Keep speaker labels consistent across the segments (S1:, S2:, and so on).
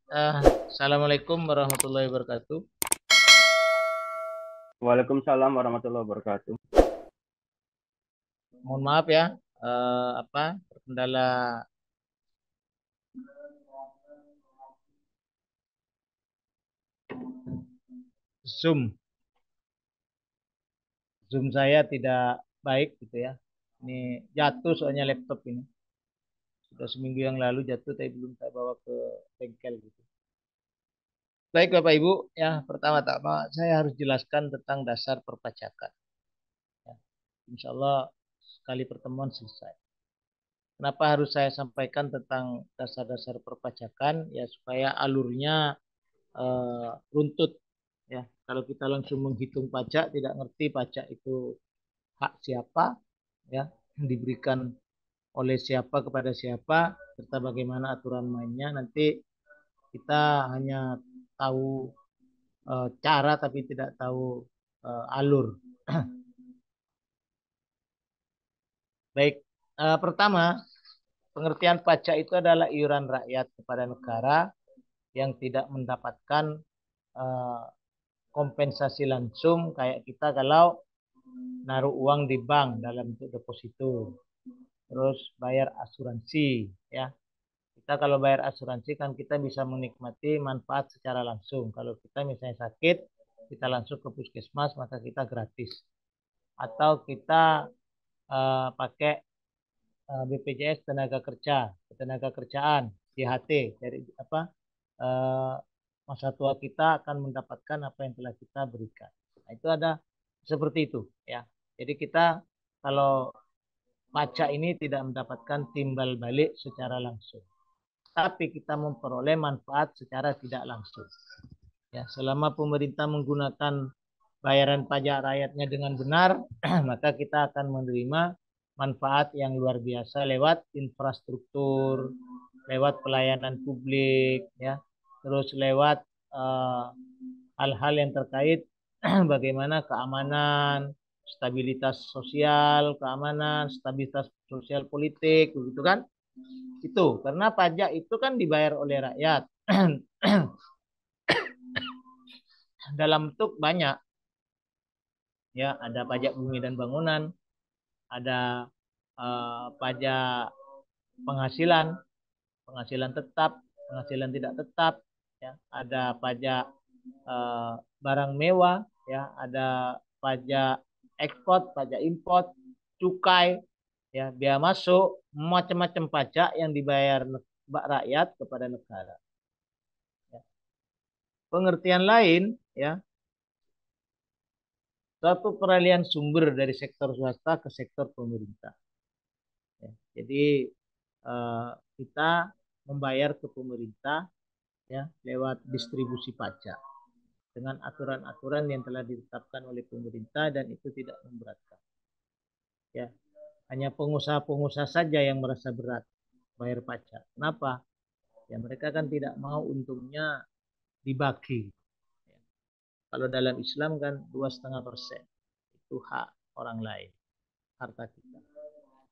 S1: Assalamualaikum warahmatullahi wabarakatuh.
S2: Waalaikumsalam warahmatullahi wabarakatuh.
S1: Mohon maaf ya, terkendala Zoom. Zoom saya tidak baik gitu ya. Ini jatuh soalnya laptop ini. Sudah seminggu yang lalu jatuh, tapi belum saya bawa ke bengkel gitu. Baik Bapak Ibu, ya pertama-tama saya harus jelaskan tentang dasar perpajakan. Ya, insya Allah sekali pertemuan selesai. Kenapa harus saya sampaikan tentang dasar-dasar perpajakan? Ya supaya alurnya runtut ya. Kalau kita langsung menghitung pajak, tidak ngerti pajak itu hak siapa, ya, diberikan oleh siapa kepada siapa, serta bagaimana aturan mainnya. Nanti kita hanya tahu cara tapi tidak tahu alur. Baik, pertama pengertian pajak itu adalah iuran rakyat kepada negara yang tidak mendapatkan eh, kompensasi langsung kayak kita kalau naruh uang di bank dalam bentuk deposito, terus bayar asuransi ya. Kita kalau bayar asuransi kan kita bisa menikmati manfaat secara langsung. Kalau kita misalnya sakit, kita langsung ke puskesmas maka kita gratis. Atau kita pakai BPJS tenaga kerjaan, JHT dari apa eh, masa tua kita akan mendapatkan apa yang telah kita berikan. Nah, itu ada seperti itu ya. Jadi kita kalau pajak ini tidak mendapatkan timbal balik secara langsung, tapi kita memperoleh manfaat secara tidak langsung. Ya, selama pemerintah menggunakan bayaran pajak rakyatnya dengan benar, maka kita akan menerima manfaat yang luar biasa lewat infrastruktur, lewat pelayanan publik, ya, terus lewat hal-hal yang terkait bagaimana keamanan, stabilitas sosial, keamanan, stabilitas sosial politik, begitu kan? Itu karena pajak itu kan dibayar oleh rakyat dalam bentuk banyak, ya, ada pajak bumi dan bangunan, ada pajak penghasilan, penghasilan tetap, penghasilan tidak tetap, ya, ada pajak eh, barang mewah, ya, ada pajak ekspor, pajak impor, cukai, ya, biaya masuk, macam-macam pajak yang dibayar rakyat kepada negara. Ya. Pengertian lain, ya, suatu peralihan sumber dari sektor swasta ke sektor pemerintah. Ya. Jadi eh, kita membayar ke pemerintah ya lewat distribusi pajak dengan aturan-aturan yang telah ditetapkan oleh pemerintah dan itu tidak memberatkan. Ya, hanya pengusaha-pengusaha saja yang merasa berat bayar pajak. Kenapa? Ya mereka kan tidak mau untungnya dibagi. Ya. Kalau dalam Islam kan 2,5% itu hak orang lain, harta kita.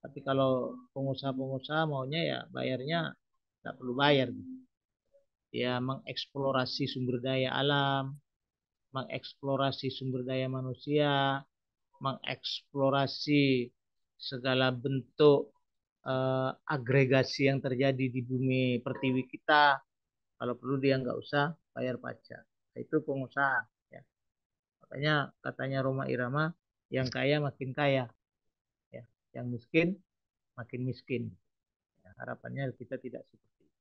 S1: Tapi kalau pengusaha-pengusaha maunya ya bayarnya tidak perlu bayar. Ya mengeksplorasi sumber daya alam, mengeksplorasi sumber daya manusia, mengeksplorasi segala bentuk agregasi yang terjadi di bumi pertiwi kita. Kalau perlu dia nggak usah bayar pajak. Itu pengusaha. Ya. Makanya katanya Roma Irama, yang kaya makin kaya, ya. Yang miskin makin miskin. Ya, harapannya kita tidak seperti itu.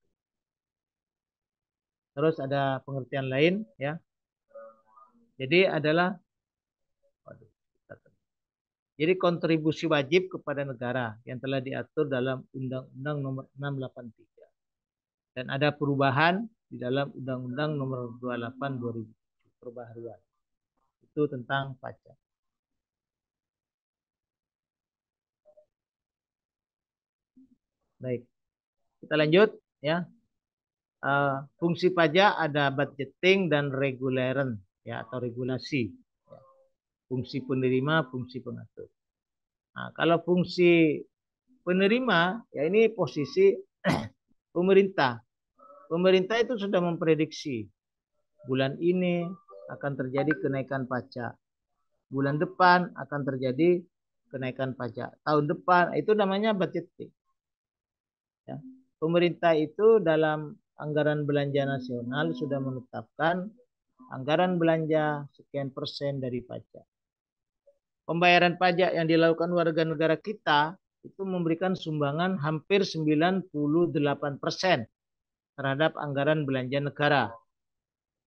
S1: Terus ada pengertian lain, ya. Jadi adalah, waduh, jadi kontribusi wajib kepada negara yang telah diatur dalam Undang-Undang Nomor 683 dan ada perubahan di dalam Undang-Undang Nomor 28 2007 perbaharuan. Itu tentang pajak. Baik, kita lanjut ya. Fungsi pajak ada budgeting dan reguleren ya atau regulasi. Ya. Fungsi penerima, fungsi pengatur. Nah, kalau fungsi penerima ya ini posisi pemerintah Pemerintah itu sudah memprediksi bulan ini akan terjadi kenaikan pajak. Bulan depan akan terjadi kenaikan pajak. Tahun depan itu namanya budgeting. Ya. Pemerintah itu dalam anggaran belanja nasional sudah menetapkan anggaran belanja sekian persen dari pajak. Pembayaran pajak yang dilakukan warga negara kita itu memberikan sumbangan hampir 98% terhadap anggaran belanja negara.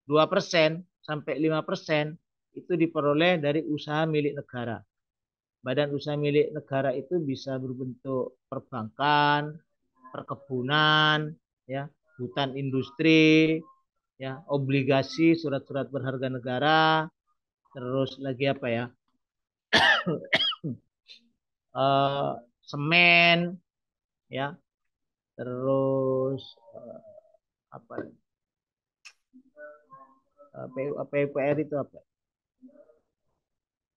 S1: 2% sampai 5% itu diperoleh dari usaha milik negara. Badan usaha milik negara itu bisa berbentuk perbankan, perkebunan, ya, hutan industri, ya, obligasi, surat-surat berharga negara, terus lagi apa ya, eh, semen, ya, terus apa, PUPR itu apa?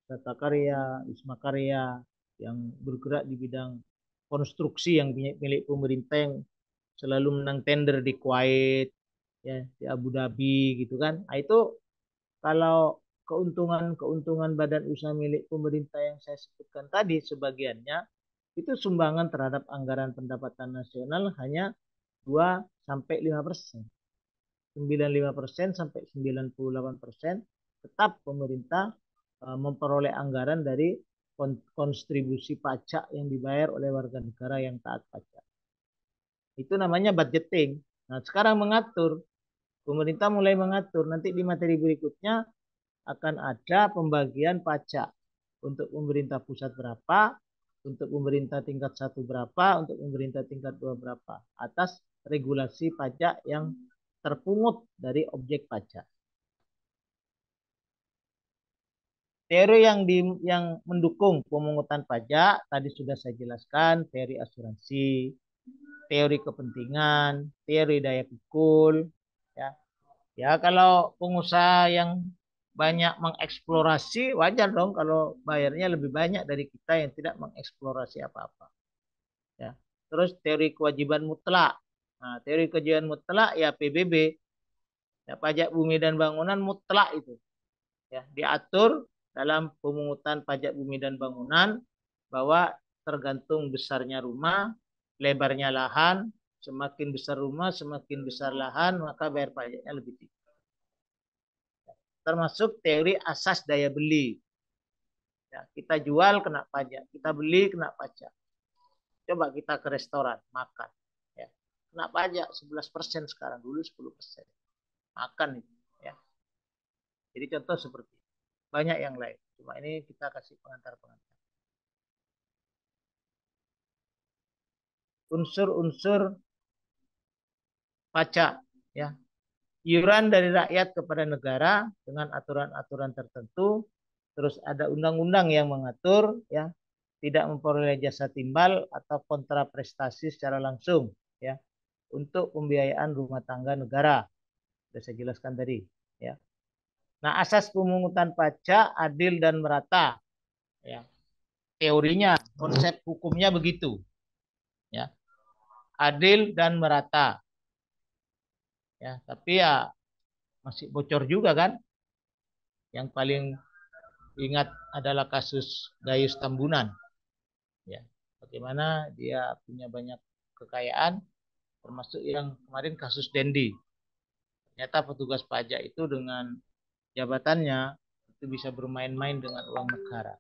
S1: Tata Karya, Wisma Karya yang bergerak di bidang konstruksi yang milik pemerintah yang selalu menang tender di Kuwait, ya, di Abu Dhabi gitu kan. Nah, itu kalau keuntungan badan usaha milik pemerintah yang saya sebutkan tadi sebagiannya itu sumbangan terhadap anggaran pendapatan nasional hanya 2 sampai 5%. 95% sampai 98% tetap pemerintah memperoleh anggaran dari kontribusi pajak yang dibayar oleh warga negara yang taat pajak. Itu namanya budgeting. Nah, sekarang pemerintah mulai mengatur, nanti di materi berikutnya akan ada pembagian pajak. Untuk pemerintah pusat berapa, untuk pemerintah tingkat 1 berapa, untuk pemerintah tingkat 2 berapa. Atas regulasi pajak yang terpungut dari objek pajak. Teori yang mendukung pemungutan pajak tadi sudah saya jelaskan, teori asuransi, teori kepentingan, teori daya pikul, ya. Ya, kalau pengusaha yang banyak mengeksplorasi, wajar dong kalau bayarnya lebih banyak dari kita yang tidak mengeksplorasi apa-apa. Ya. Terus teori kewajiban mutlak. Nah, teori kewajiban mutlak ya PBB, ya, pajak bumi dan bangunan mutlak itu. Ya, diatur dalam pemungutan pajak bumi dan bangunan bahwa tergantung besarnya rumah, lebarnya lahan, semakin besar rumah, semakin besar lahan, maka bayar pajaknya lebih tinggi. Termasuk teori asas daya beli. Ya, kita jual kena pajak, kita beli kena pajak. Coba kita ke restoran makan, ya, kena pajak 11% sekarang, dulu 10%. Makan itu, ya. Jadi contoh seperti itu. Banyak yang lain. Cuma ini kita kasih pengantar-pengantar. Unsur-unsur pajak, ya. Iuran dari rakyat kepada negara dengan aturan-aturan tertentu. Terus ada undang-undang yang mengatur, ya, tidak memperoleh jasa timbal atau kontraprestasi secara langsung, ya, untuk pembiayaan rumah tangga negara. Sudah saya jelaskan tadi, ya. Nah, asas pemungutan pajak adil dan merata, ya. Teorinya, konsep hukumnya begitu, ya. Adil dan merata, ya. Tapi ya masih bocor juga kan. Yang paling ingat adalah kasus Gayus Tambunan, ya. Bagaimana dia punya banyak kekayaan, termasuk yang kemarin kasus Dendi. Ternyata petugas pajak itu dengan jabatannya itu bisa bermain-main dengan uang negara.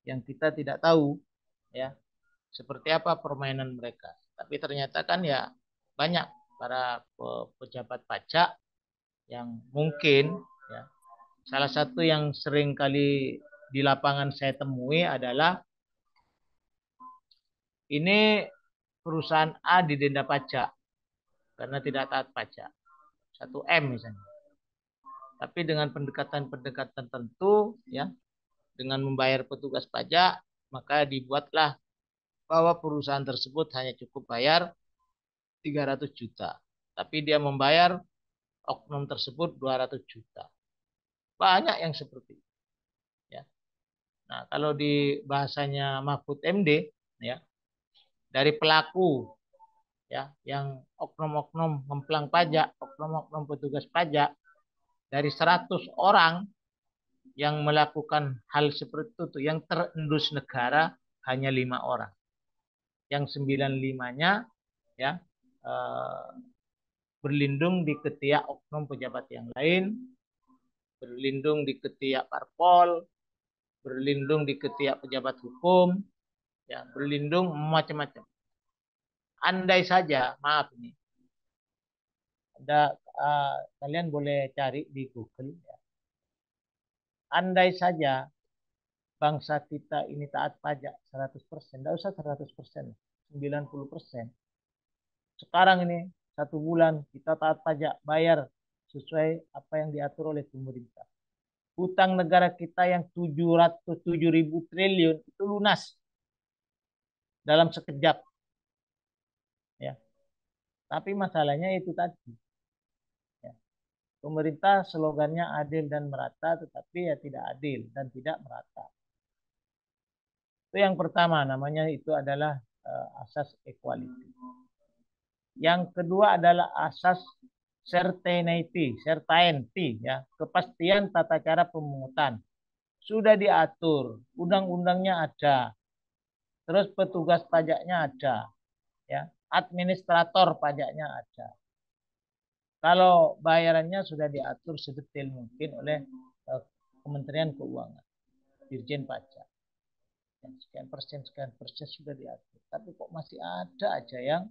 S1: Yang kita tidak tahu, ya, seperti apa permainan mereka. Tapi ternyata kan ya banyak para pejabat pajak yang mungkin, ya, salah satu yang sering kali di lapangan saya temui adalah ini perusahaan A didenda pajak karena tidak taat pajak. 1 M misalnya. Tapi dengan pendekatan-pendekatan tertentu, ya, dengan membayar petugas pajak, maka dibuatlah bahwa perusahaan tersebut hanya cukup bayar 300 juta. Tapi dia membayar oknum tersebut 200 juta. Banyak yang seperti itu, ya. Nah, kalau di bahasanya Mahfud MD, ya, dari pelaku, ya, yang oknum-oknum ngemplang pajak, oknum-oknum petugas pajak, dari 100 orang yang melakukan hal seperti itu, yang terendus negara hanya 5 orang. Yang 95-nya ya berlindung di ketiak oknum pejabat yang lain, berlindung di ketiak parpol, berlindung di ketiak pejabat hukum, ya, berlindung macam-macam. Andai saja, maaf nih, ada kalian boleh cari di Google. Ya. Andai saja bangsa kita ini taat pajak 100%, tidak usah 100%, 90%. Sekarang ini 1 bulan kita taat pajak, bayar sesuai apa yang diatur oleh pemerintah. Hutang negara kita yang 707.000 triliun itu lunas dalam sekejap. Ya. Tapi masalahnya itu tadi. Ya. Pemerintah slogannya adil dan merata, tetapi ya tidak adil dan tidak merata. Itu yang pertama, namanya itu adalah asas equality. Yang kedua adalah asas certainty, ya, kepastian tata cara pemungutan. Sudah diatur, undang-undangnya ada, terus petugas pajaknya ada, ya, administrator pajaknya ada. Kalau bayarannya sudah diatur sedetail mungkin oleh Kementerian Keuangan, Dirjen Pajak. Sekian persen sudah diatur. Tapi kok masih ada aja yang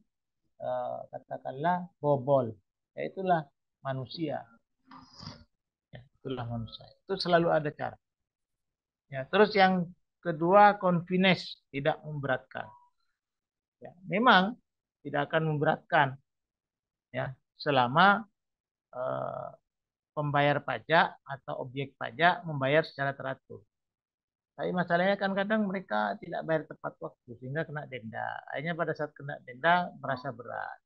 S1: katakanlah bobol. Ya itulah manusia. Ya, itulah manusia. Itu selalu ada cara. Ya, terus yang kedua, convenience, tidak memberatkan. Ya, memang tidak akan memberatkan, ya, selama pembayar pajak atau objek pajak membayar secara teratur. Tapi masalahnya kan kadang mereka tidak bayar tepat waktu sehingga kena denda. Akhirnya pada saat kena denda merasa berat.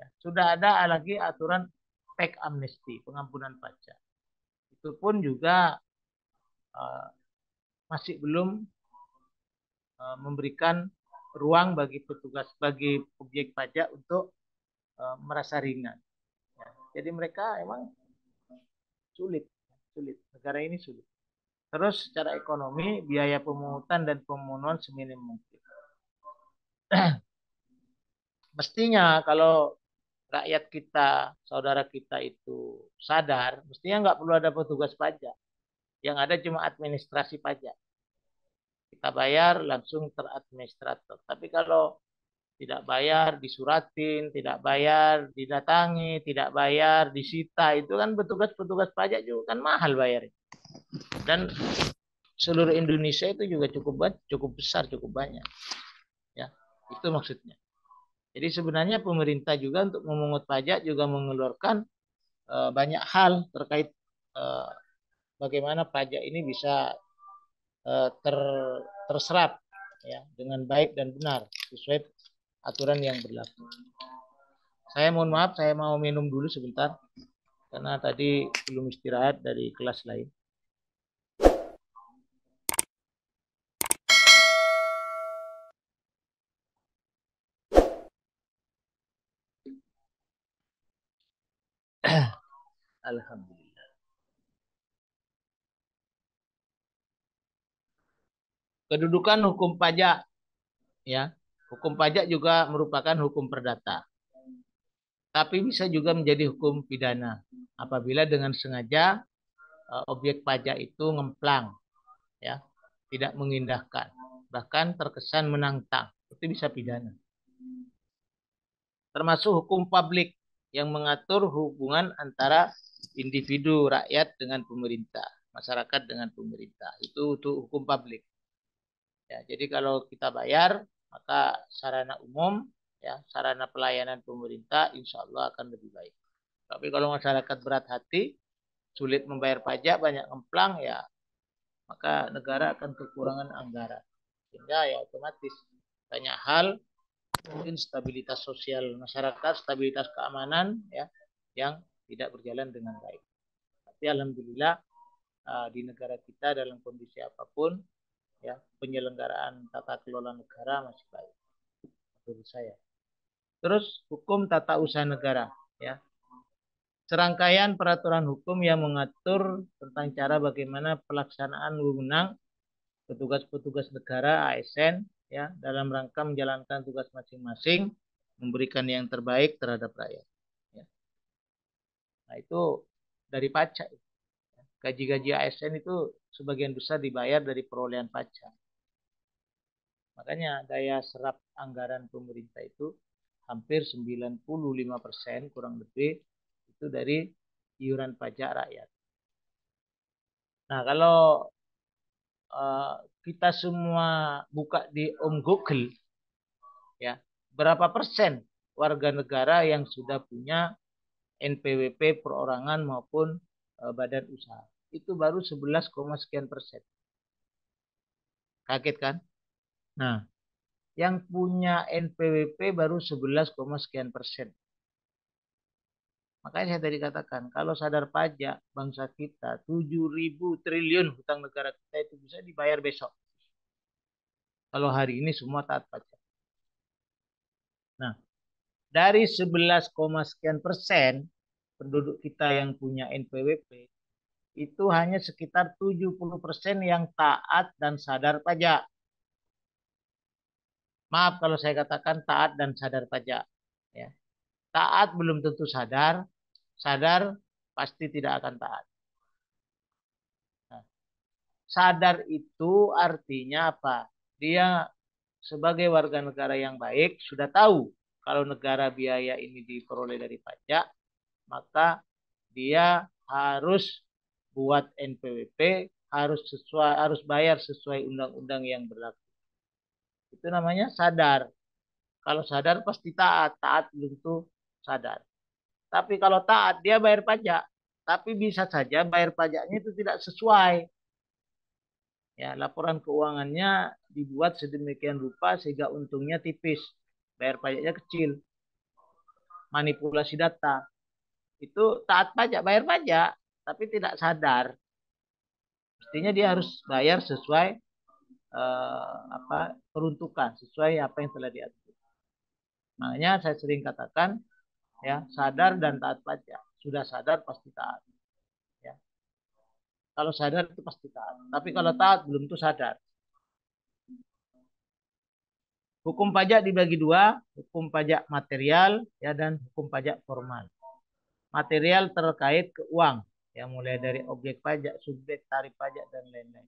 S1: Ya, sudah ada lagi aturan tax amnesty, pengampunan pajak. Itu pun juga masih belum memberikan ruang bagi petugas, bagi objek pajak untuk merasa ringan. Ya, jadi mereka emang sulit. Negara ini sulit. Terus secara ekonomi, biaya pemungutan dan pemenuhan seminim mungkin. Mestinya kalau rakyat kita, saudara kita itu sadar, mestinya nggak perlu ada petugas pajak. Yang ada cuma administrasi pajak. Kita bayar langsung teradministrator. Tapi kalau tidak bayar disuratin, tidak bayar didatangi, tidak bayar disita, itu kan petugas-petugas pajak juga kan mahal bayarnya. Dan seluruh Indonesia itu juga cukup besar, cukup banyak. Ya, itu maksudnya. Jadi sebenarnya pemerintah juga untuk memungut pajak juga mengeluarkan banyak hal terkait bagaimana pajak ini bisa terserap ya dengan baik dan benar sesuai aturan yang berlaku. Saya mohon maaf, saya mau minum dulu sebentar karena tadi belum istirahat dari kelas lain. Alhamdulillah. Kedudukan hukum pajak, ya. Hukum pajak juga merupakan hukum perdata. Tapi bisa juga menjadi hukum pidana apabila dengan sengaja objek pajak itu ngemplang, ya, tidak mengindahkan, bahkan terkesan menantang, itu bisa pidana. Termasuk hukum publik yang mengatur hubungan antara individu rakyat dengan pemerintah, masyarakat dengan pemerintah. Itu hukum publik. Ya, jadi kalau kita bayar, maka sarana umum, ya, sarana pelayanan pemerintah, insya Allah akan lebih baik. Tapi kalau masyarakat berat hati, sulit membayar pajak, banyak ngemplang, ya, maka negara akan kekurangan anggaran. Sehingga ya otomatis banyak hal, mungkin stabilitas sosial masyarakat, stabilitas keamanan, ya, yang tidak berjalan dengan baik. Tapi alhamdulillah di negara kita dalam kondisi apapun, ya, penyelenggaraan tata kelola negara masih baik menurut saya. Terus hukum tata usaha negara, ya. Serangkaian peraturan hukum yang mengatur tentang cara bagaimana pelaksanaan wewenang petugas-petugas negara ASN, ya, dalam rangka menjalankan tugas masing-masing, memberikan yang terbaik terhadap rakyat. Ya. Nah, itu dari pajak. Gaji-gaji ASN itu sebagian besar dibayar dari perolehan pajak. Makanya daya serap anggaran pemerintah itu hampir 95% kurang lebih itu dari iuran pajak rakyat. Nah, kalau kita semua buka di Google, ya, berapa persen warga negara yang sudah punya NPWP perorangan maupun badan usaha? Itu baru 11, sekian persen. Kaget kan? Nah, yang punya NPWP baru 11, sekian persen. Makanya saya tadi katakan, kalau sadar pajak bangsa kita 7.000 triliun hutang negara kita itu bisa dibayar besok. Kalau hari ini semua taat pajak. Nah, dari 11, sekian persen penduduk kita yang punya NPWP, itu hanya sekitar 70% yang taat dan sadar pajak. Maaf kalau saya katakan taat dan sadar pajak. Ya. Taat belum tentu sadar, sadar pasti tidak akan taat. Nah, sadar itu artinya apa? Dia sebagai warga negara yang baik sudah tahu kalau negara biaya ini diperoleh dari pajak, maka dia harus buat NPWP, harus bayar sesuai undang-undang yang berlaku. Itu namanya sadar. Kalau sadar pasti taat, taat belum tentu sadar. Tapi kalau taat dia bayar pajak, tapi bisa saja bayar pajaknya itu tidak sesuai. Ya, laporan keuangannya dibuat sedemikian rupa sehingga untungnya tipis, bayar pajaknya kecil, manipulasi data. Itu taat pajak, bayar pajak, tapi tidak sadar. Mestinya dia harus bayar sesuai peruntukan, sesuai apa yang telah diatur. Makanya saya sering katakan, ya, sadar dan taat pajak. Sudah sadar pasti taat. Ya. Kalau sadar itu pasti taat. Tapi kalau taat belum tentu sadar. Hukum pajak dibagi dua, hukum pajak material, ya, dan hukum pajak formal. Material terkait ke uang, yang mulai dari objek pajak, subjek, tarif pajak, dan lain-lain.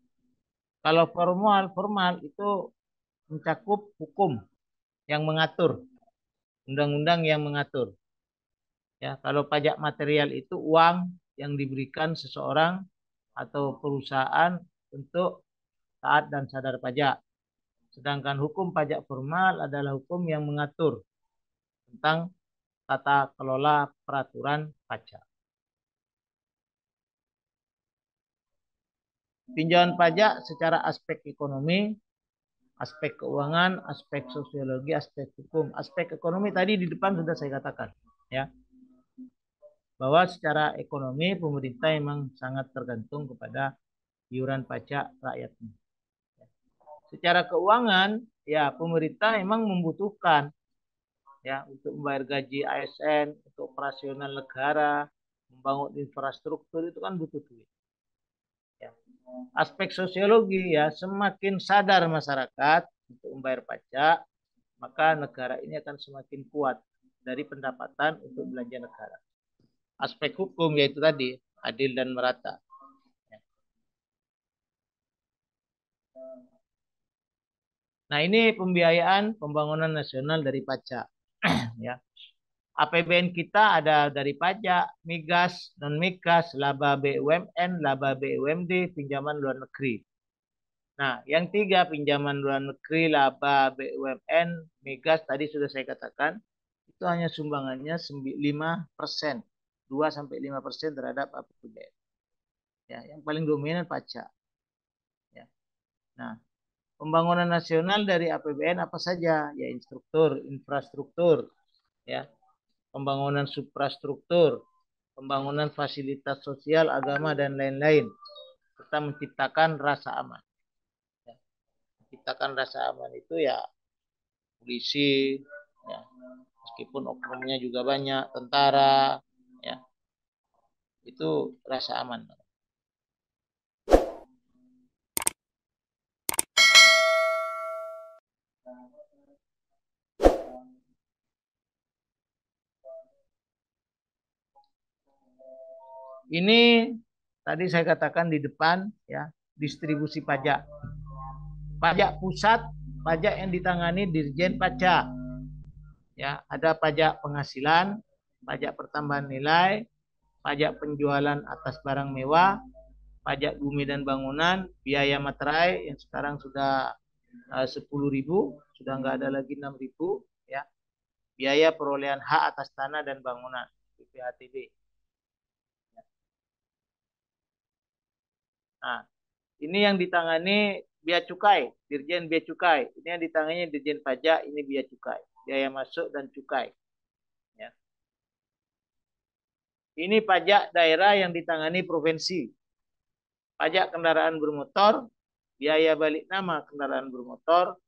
S1: Kalau formal itu mencakup hukum yang mengatur, undang-undang yang mengatur. Ya, kalau pajak material itu uang yang diberikan seseorang atau perusahaan untuk taat dan sadar pajak. Sedangkan hukum pajak formal adalah hukum yang mengatur tentang tata kelola peraturan pajak. Tinjauan pajak secara aspek ekonomi, aspek keuangan, aspek sosiologi, aspek hukum. Aspek ekonomi tadi di depan sudah saya katakan, ya, bahwa secara ekonomi pemerintah memang sangat tergantung kepada iuran pajak rakyatnya. Secara keuangan, ya, pemerintah memang membutuhkan, ya, untuk membayar gaji ASN, untuk operasional negara, membangun infrastruktur itu kan butuh duit. Ya. Aspek sosiologi, ya, semakin sadar masyarakat untuk membayar pajak, maka negara ini akan semakin kuat dari pendapatan untuk belanja negara. Aspek hukum yaitu tadi adil dan merata. Ya. Nah, ini pembiayaan pembangunan nasional dari pajak. Ya. APBN kita ada dari pajak, migas, non migas, laba BUMN, laba BUMD, pinjaman luar negeri. Nah, yang tiga pinjaman luar negeri, laba BUMN, migas tadi sudah saya katakan itu hanya sumbangannya 5%, 2-5% terhadap APBN. Ya, yang paling dominan pajak. Ya. Nah, pembangunan nasional dari APBN apa saja? Ya, infrastruktur, ya, pembangunan suprastruktur, pembangunan fasilitas sosial, agama, dan lain-lain. Kita menciptakan rasa aman. Ya. Menciptakan rasa aman itu ya polisi, ya, meskipun oknumnya juga banyak, tentara, ya, itu rasa aman. Ini tadi saya katakan di depan, ya, distribusi pajak. Pajak pusat, pajak yang ditangani Dirjen Pajak. Ya, ada pajak penghasilan, pajak pertambahan nilai, pajak penjualan atas barang mewah, pajak bumi dan bangunan, biaya materai yang sekarang sudah 10.000, sudah nggak ada lagi 6.000, ya. Biaya perolehan hak atas tanah dan bangunan, BPHTB. Nah, ini yang ditangani Bea Cukai, Dirjen Bea Cukai. Ini yang ditangani Dirjen Pajak, ini Bea Cukai, biaya masuk dan cukai. Ya. Ini pajak daerah yang ditangani provinsi. Pajak kendaraan bermotor, biaya balik nama kendaraan bermotor,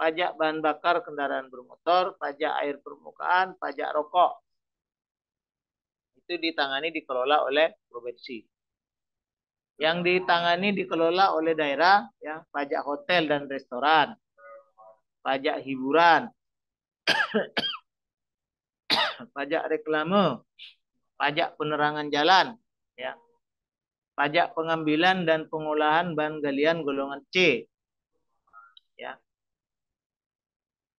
S1: pajak bahan bakar kendaraan bermotor, pajak air permukaan, pajak rokok. Itu ditangani dikelola oleh provinsi. Yang ditangani dikelola oleh daerah, ya, pajak hotel dan restoran, pajak hiburan, pajak reklame, pajak penerangan jalan, ya, pajak pengambilan dan pengolahan bahan galian golongan C, ya,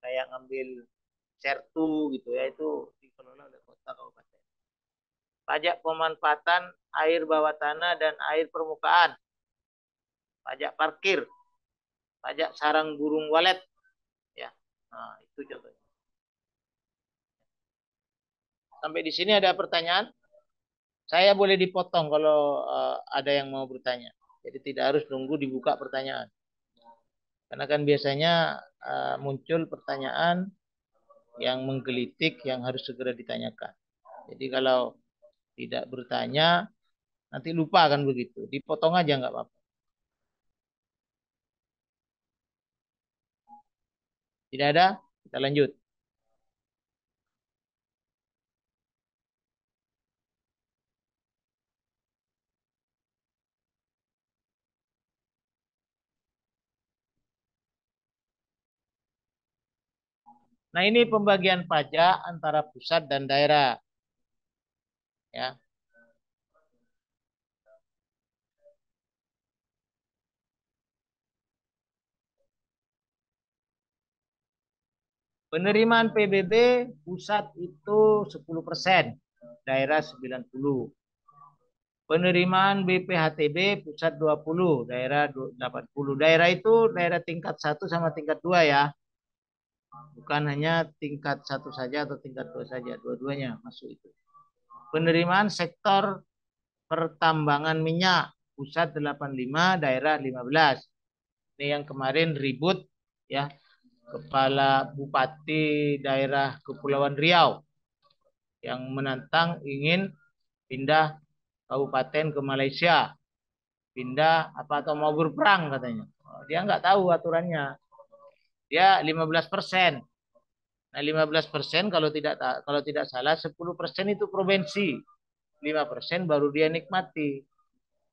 S1: kayak ngambil sertu gitu, ya, itu dikelola oleh kota kabupaten. Pajak pemanfaatan air bawah tanah dan air permukaan, pajak parkir, pajak sarang burung walet, ya. Nah, itu contohnya. Sampai di sini ada pertanyaan? Saya boleh dipotong kalau ada yang mau bertanya. Jadi tidak harus nunggu dibuka pertanyaan. Karena kan biasanya muncul pertanyaan yang menggelitik yang harus segera ditanyakan. Jadi kalau tidak bertanya, nanti lupa kan begitu. Dipotong aja nggak apa-apa. Tidak ada, kita lanjut. Nah, ini pembagian pajak antara pusat dan daerah. Ya. Penerimaan PBB pusat itu 10%, daerah 90%. Penerimaan BPHTB pusat 20%, daerah 80%. Daerah itu daerah tingkat 1 sama tingkat 2, ya. Bukan hanya tingkat 1 saja atau tingkat 2 saja, dua-duanya masuk itu. Penerimaan sektor pertambangan minyak pusat 85%, daerah 15%. Ini yang kemarin ribut, ya, Kepala Bupati daerah Kepulauan Riau yang menantang ingin pindah kabupaten ke Malaysia, pindah apa atau mau berperang katanya. Dia nggak tahu aturannya. Dia 15%. Nah, 15% kalau tidak salah 10% itu provinsi. 5% baru dia nikmati.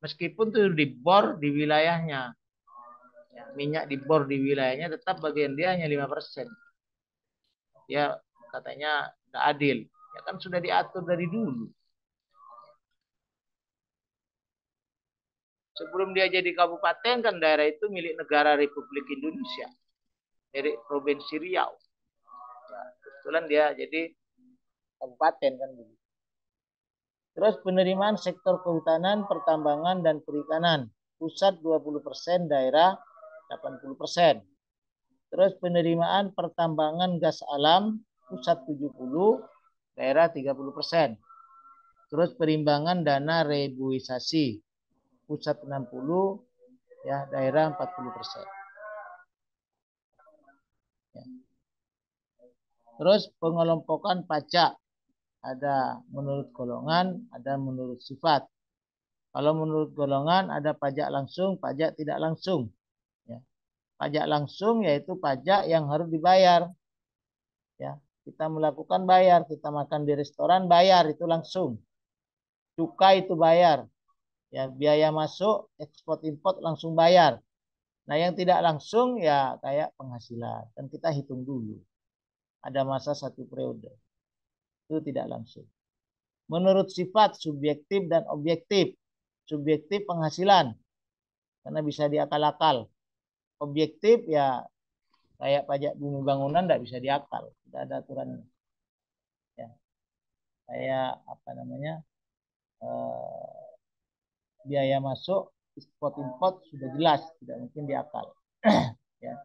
S1: Meskipun itu dibor di wilayahnya. Ya, minyak dibor di wilayahnya, tetap bagian dia hanya 5%. Dia katanya nggak adil. Ya kan sudah diatur dari dulu. Sebelum dia jadi kabupaten kan daerah itu milik negara Republik Indonesia. Dari Provinsi Riau. Ya, kebetulan dia jadi kabupaten kan begitu. Terus penerimaan sektor kehutanan, pertambangan dan perikanan. Pusat 20%, daerah 80%. Terus penerimaan pertambangan gas alam, pusat 70%, daerah 30%. Terus perimbangan dana rebuisasi, pusat 60%, ya, daerah 40%. Ya. Terus pengelompokan pajak, ada menurut golongan, ada menurut sifat. Kalau menurut golongan ada pajak langsung, pajak tidak langsung. Ya. Pajak langsung yaitu pajak yang harus dibayar. Ya. Kita melakukan bayar, kita makan di restoran bayar itu langsung. Cukai itu bayar. Ya, biaya masuk, ekspor import langsung bayar. Nah, yang tidak langsung ya kayak penghasilan. Dan kita hitung dulu. Ada masa 1 periode. Itu tidak langsung. Menurut sifat subjektif dan objektif. Subjektif penghasilan. Karena bisa diakal-akal. Objektif ya kayak pajak bumi bangunan tidak bisa diakal. Tidak ada aturannya. Ya. Kayak apa namanya? Biaya masuk ekspor import sudah jelas tidak mungkin diakal. Ya.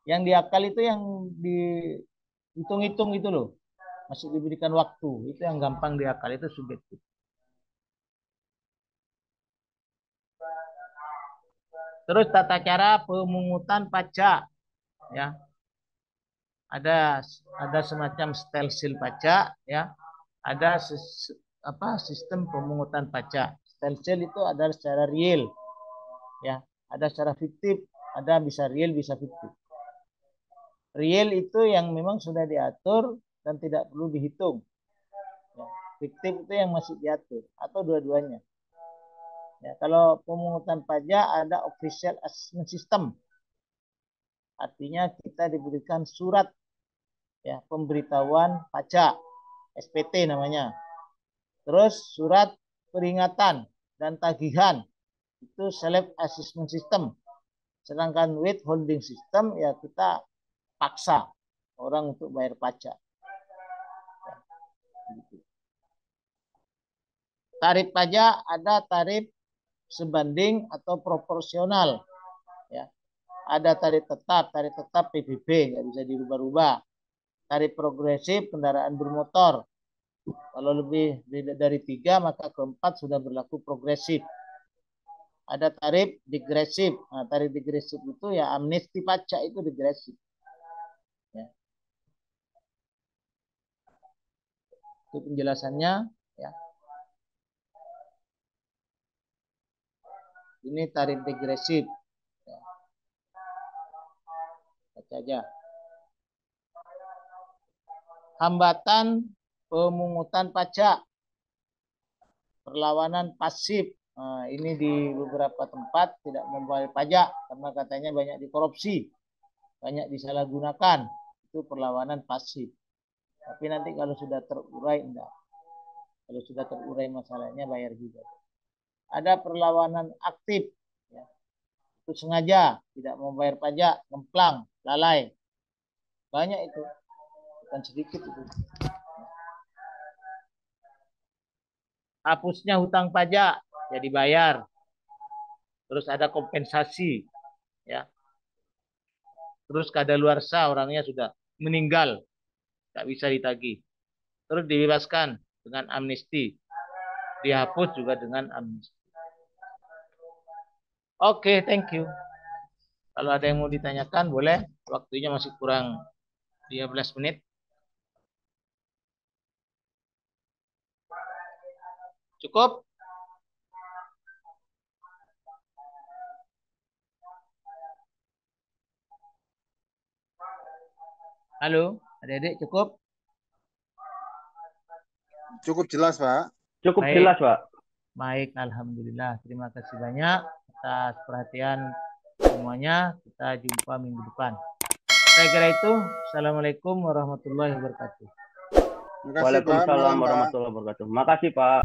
S1: Yang diakal itu yang dihitung-hitung itu loh, masih diberikan waktu, itu yang gampang diakal, itu subjektif. Terus tata cara pemungutan pajak, ya ada semacam stencil pajak, ya ada sistem pemungutan pajak. Stencil itu adalah secara real, ya ada secara fiktif, ada bisa real bisa fiktif. Real itu yang memang sudah diatur dan tidak perlu dihitung. Ya, fiktif itu yang masih diatur atau dua-duanya. Ya, kalau pemungutan pajak ada official assessment system. Artinya kita diberikan surat ya pemberitahuan pajak SPT namanya. Terus surat peringatan dan tagihan itu self assessment system. Sedangkan withholding system ya kita paksa orang untuk bayar pajak. Tarif pajak ada tarif sebanding atau proporsional. Ya. Ada tarif tetap PBB nggak bisa dirubah-rubah. Tarif progresif kendaraan bermotor. Kalau lebih dari 3 maka keempat sudah berlaku progresif. Ada tarif digresif. Nah, tarif digresif itu ya amnesti pajak itu digresif. Ya. Itu penjelasannya. Ya. Ini tarif digresif. Ya. Baca aja. Hambatan pemungutan pajak. Perlawanan pasif. Nah, ini di beberapa tempat tidak membayar pajak karena katanya banyak dikorupsi, banyak disalahgunakan. Itu perlawanan pasif. Tapi nanti kalau sudah terurai enggak. Kalau sudah terurai masalahnya bayar juga. Ada perlawanan aktif. Ya. Itu sengaja tidak membayar pajak, ngemplang, lalai. Banyak itu. Bukan sedikit itu. Hapusnya hutang pajak jadi bayar. Terus ada kompensasi, ya. Terus kadaluarsa orangnya sudah meninggal, tak bisa ditagih. Terus dibebaskan dengan amnesti, dihapus juga dengan amnesti. Oke, thank you. Kalau ada yang mau ditanyakan boleh. Waktunya masih kurang 15 menit. Cukup? Halo, adik-adik cukup?
S3: Cukup jelas, Pak.
S2: Cukup
S1: Baik.
S2: jelas, Pak.
S1: Baik, alhamdulillah. Terima kasih banyak atas perhatian semuanya. Kita jumpa minggu depan. Saya kira itu. Assalamualaikum warahmatullahi wabarakatuh.
S3: Terima kasih, Pak.
S2: Waalaikumsalam
S3: Malam, Pak.
S2: warahmatullahi wabarakatuh. Makasih, Pak.